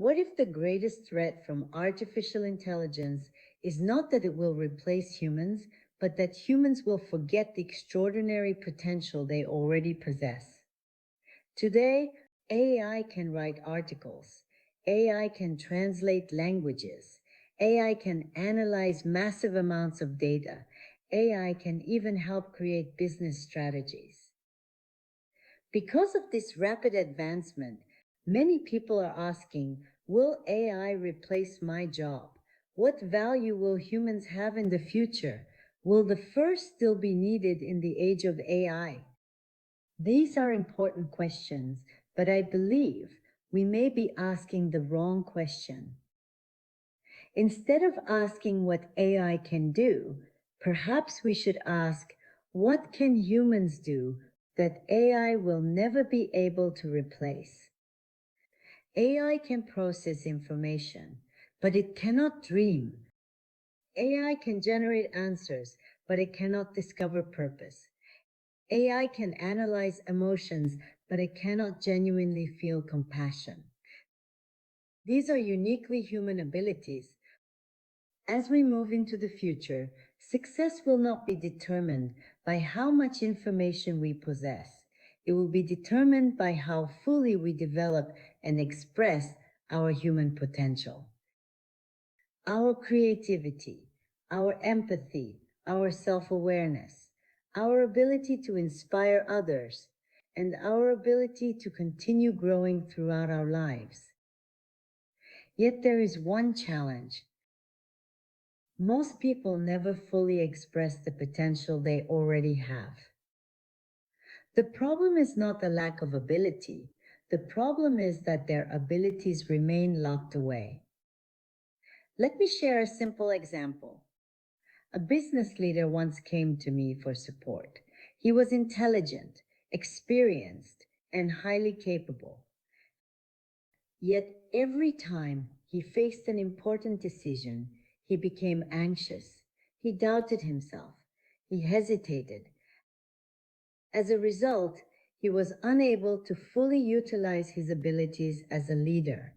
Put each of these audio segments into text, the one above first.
What if the greatest threat from artificial intelligence is not that it will replace humans, but that humans will forget the extraordinary potential they already possess? Today, AI can write articles, AI can translate languages, AI can analyze massive amounts of data, AI can even help create business strategies. Because of this rapid advancement, many people are asking, will AI replace my job? What value will humans have in the future? Will the first still be needed in the age of AI? These are important questions, but I believe we may be asking the wrong question. Instead of asking what AI can do, perhaps we should ask, what can humans do that AI will never be able to replace? AI can process information, but it cannot dream. AI can generate answers, but it cannot discover purpose. AI can analyze emotions, but it cannot genuinely feel compassion. These are uniquely human abilities. As we move into the future, success will not be determined by how much information we possess. It will be determined by how fully we develop and express our human potential. Our creativity, our empathy, our self-awareness, our ability to inspire others, and our ability to continue growing throughout our lives. Yet there is one challenge. Most people never fully express the potential they already have. The problem is not the lack of ability. The problem is that their abilities remain locked away. Let me share a simple example. A business leader once came to me for support. He was intelligent, experienced, and highly capable. Yet every time he faced an important decision, he became anxious. He doubted himself. He hesitated. As a result, he was unable to fully utilize his abilities as a leader.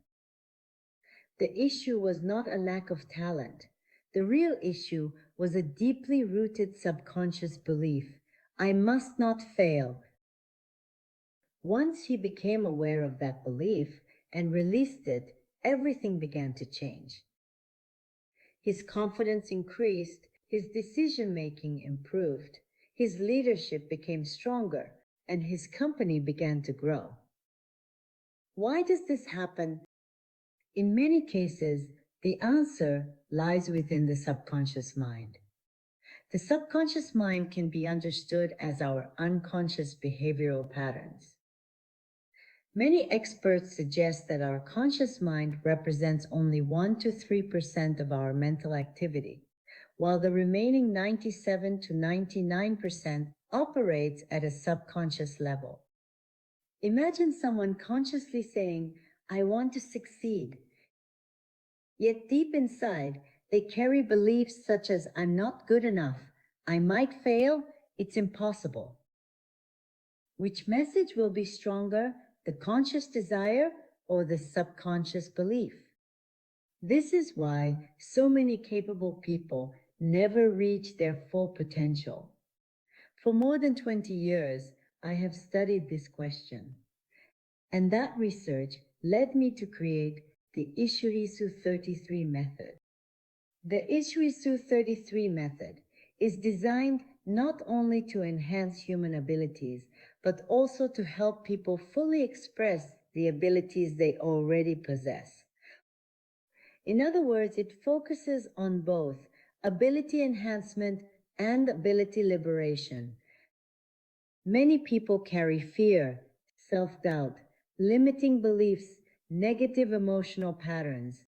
The issue was not a lack of talent. The real issue was a deeply rooted subconscious belief: I must not fail. Once he became aware of that belief and released it, everything began to change. His confidence increased, his decision-making improved, his leadership became stronger, and his company began to grow. Why does this happen? In many cases, the answer lies within the subconscious mind. The subconscious mind can be understood as our unconscious behavioral patterns. Many experts suggest that our conscious mind represents only 1 to 3% of our mental activity, while the remaining 97 to 99% operates at a subconscious level. Imagine someone consciously saying, I want to succeed. Yet deep inside, they carry beliefs such as, I'm not good enough, I might fail, it's impossible. Which message will be stronger, the conscious desire or the subconscious belief? This is why so many capable people never reach their full potential. For more than 20 years, I have studied this question, and that research led me to create the Issuri Su 33 method. The Issuri Su 33 method is designed not only to enhance human abilities, but also to help people fully express the abilities they already possess. In other words, it focuses on both ability enhancement and ability liberation. Many people carry fear, self-doubt, limiting beliefs, negative emotional patterns.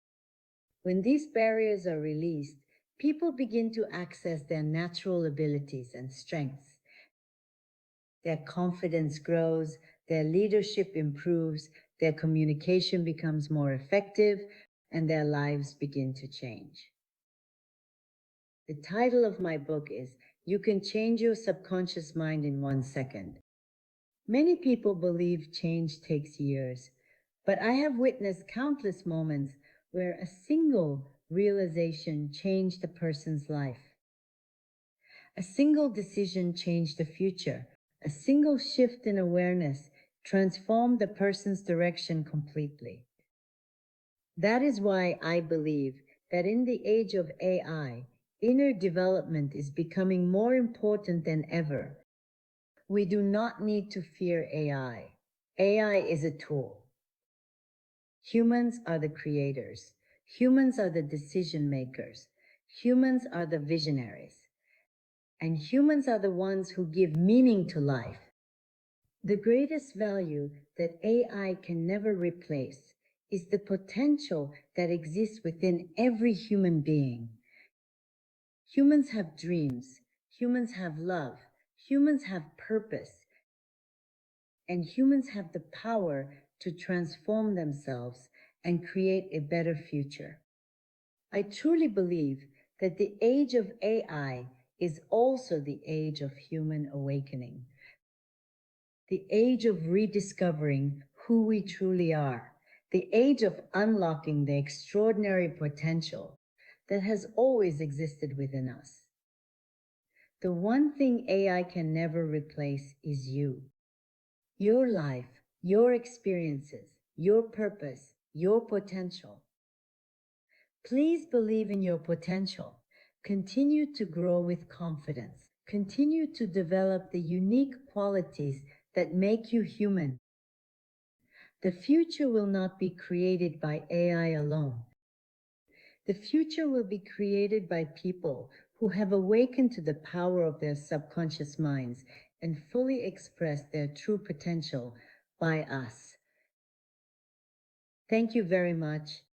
When these barriers are released, people begin to access their natural abilities and strengths. Their confidence grows, their leadership improves, their communication becomes more effective, and their lives begin to change. The title of my book is You Can Change Your Subconscious Mind in 1 Second. Many people believe change takes years, But I have witnessed countless moments where a single realization changed a person's life. A single decision changed the future. A single shift in awareness transformed the person's direction completely. That is why I believe that in the age of AI, inner development is becoming more important than ever. We do not need to fear AI. AI is a tool. Humans are the creators. Humans are the decision makers. Humans are the visionaries. And humans are the ones who give meaning to life. The greatest value that AI can never replace is the potential that exists within every human being. Humans have dreams. Humans have love. Humans have purpose. And humans have the power to transform themselves and create a better future. I truly believe that the age of AI is also the age of human awakening, the age of rediscovering who we truly are, the age of unlocking the extraordinary potential that has always existed within us. The one thing AI can never replace is you. Your life, your experiences, your purpose, your potential. Please believe in your potential. Continue to grow with confidence. Continue to develop the unique qualities that make you human. The future will not be created by AI alone. The future will be created by people who have awakened to the power of their subconscious minds and fully expressed their true potential by us. Thank you very much.